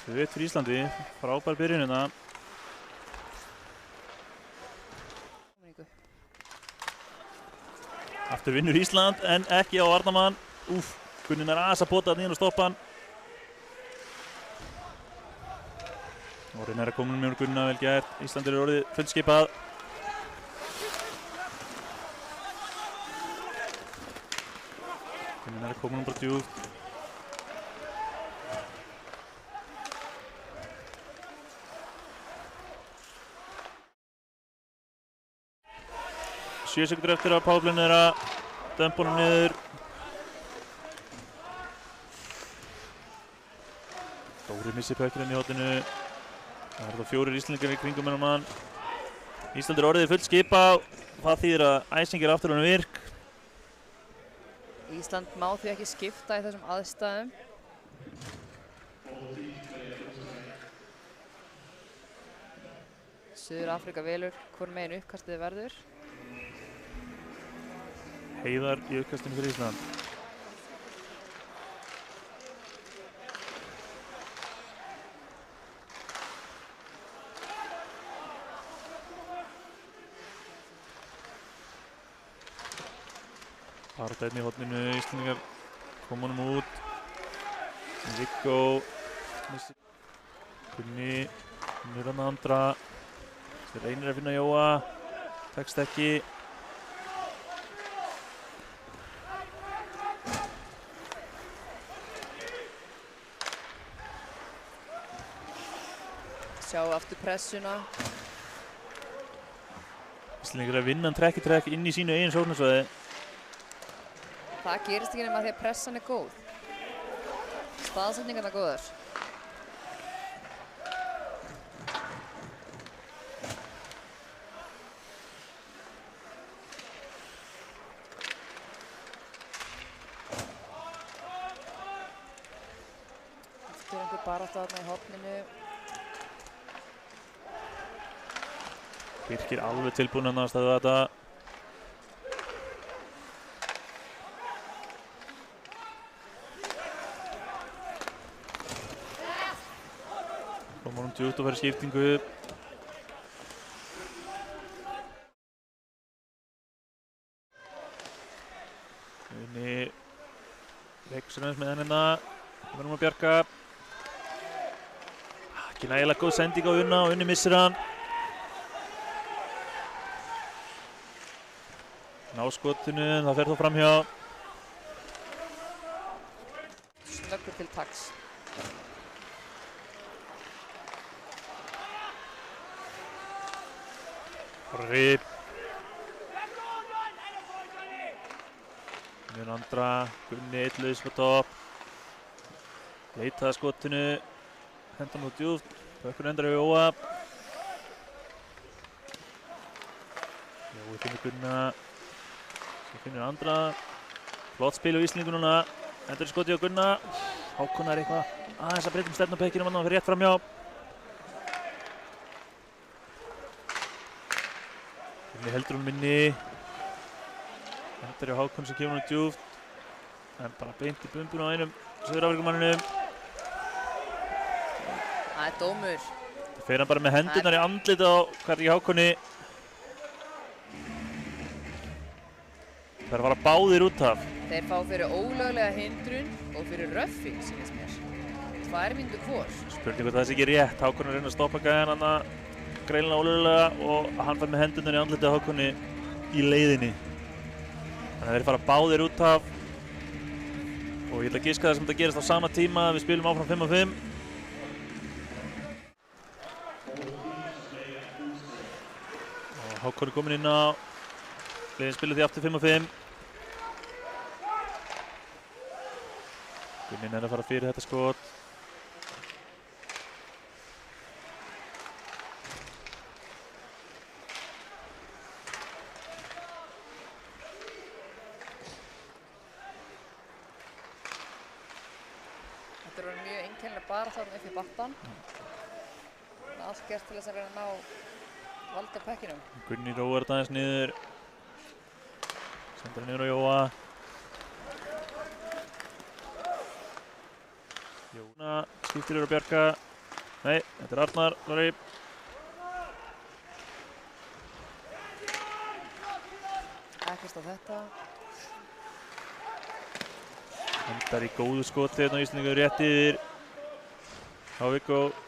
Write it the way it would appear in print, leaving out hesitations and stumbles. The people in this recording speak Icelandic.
2-1 fyrir Íslandi, frábær byrjun hérna. Aftur vinnur Ísland en ekki á varnarmann. Gunnin aðeins að pota niður og stoppa hann. Og reynir að koma með Gunna, vel gert. Ísland orðið fullskipað. Gunnin að koma bara djúpt. Sjö sekundur eftir að Páflinn að dömpa honum niður. Dóri missir pökkurinn í horninu. Það þá 4 Íslendingar í kringum hennar mann. Ísland orðið fullskipað. Það þýðir að æsing aftur honum virk. Ísland má því ekki skipta í þessum aðstæðum. Suður-Afríka velur hvor megin uppkastið verður. Heiðar í uppkastinu fyrir Ísland. Barða einn í horninu, Íslendingar koma honum út. Viggo Gunni er hann andra. Þeir reynir að finna Jóa, tekst ekki. Sjá aftur pressuna. Íslendingar að vinna trekk í trekk inn í sínu eigin sóknarsvæði. Það gerist ekki nema því að pressan er góð. Staðsetningarnar góðar. Eftir einhver barátta þarna í horninu. Birkir alveg tilbúinn að stöðva þetta. Komur honum djúpt og fær skiptingu. Unni leikur aðeins með hennina. Það verður að bjarga. Ekki nægilega góð sending á Unna og Unni missir hann. Ná skotinu, það fer þó framhjá. Snöggur til taks. Rip. Mjög andra, Gunni eitlaus på topp. Leitaði skotinu, hendur hann út djúpt. Pökkur endar við Jóa. Jói finnur Gunna. Svo finnur andra. Flott spil á Íslendingu núna. Endur skoti á Gunna. Hákon er eitthvað aðeins að breyta stefnu á pekkinum og fyrir rétt framhjá. Gunni heldur hún minni. Endur á Hákon sem kemur hún djúpt. En bara beint í bumbun á einum Suður-Afríkumanninum. Það er dómur. Það fer hann bara með hendurnar í andlitið á Karli Hákoni. Það er að fara báðir út af. Þeir fá fyrir ólöglega hindrun og fyrir röffing, sýnist mér. 2 mínútur hvor. Spurning hvort það sé ekki rétt. Hákon er að reyna að stoppa gæjan hann að greinilega ólöglega og hann fær með hendurnar í andlitið á Hákoni í leiðinni. Þannig að þeir fara báðir út af. Og ég ætla að giska það sem þetta gerist á sama tíma. Við spilum áfram 5-5. Og Hákon er komin inn á. Liðin spila því aftur 5-5. Gunnin er að fara fyrir þetta skot. Þetta er mjög einkennileg barátta þarna upp í battan. Allt gert til þess að reyna að ná valda pekkinum. Gunni róar þetta aðeins niður. Sendur niður á Jóa. Jóna skiptir yfir að bjarga. Nei, þetta er Arnar, sorry. Ekkert á þetta. Endar í góðu skoti hérna á Íslendingu rétt yfir. HVK